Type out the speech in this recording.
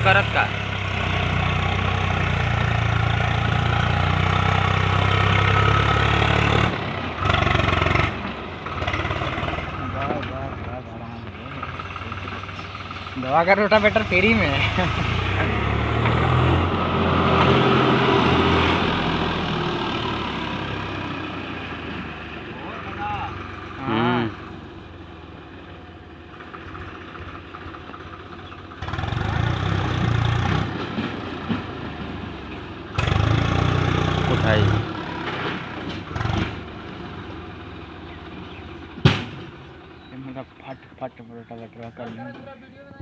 करत का? दवा का रोटावेटर फ्री में है। उठाई फट फट रोटावेटर कर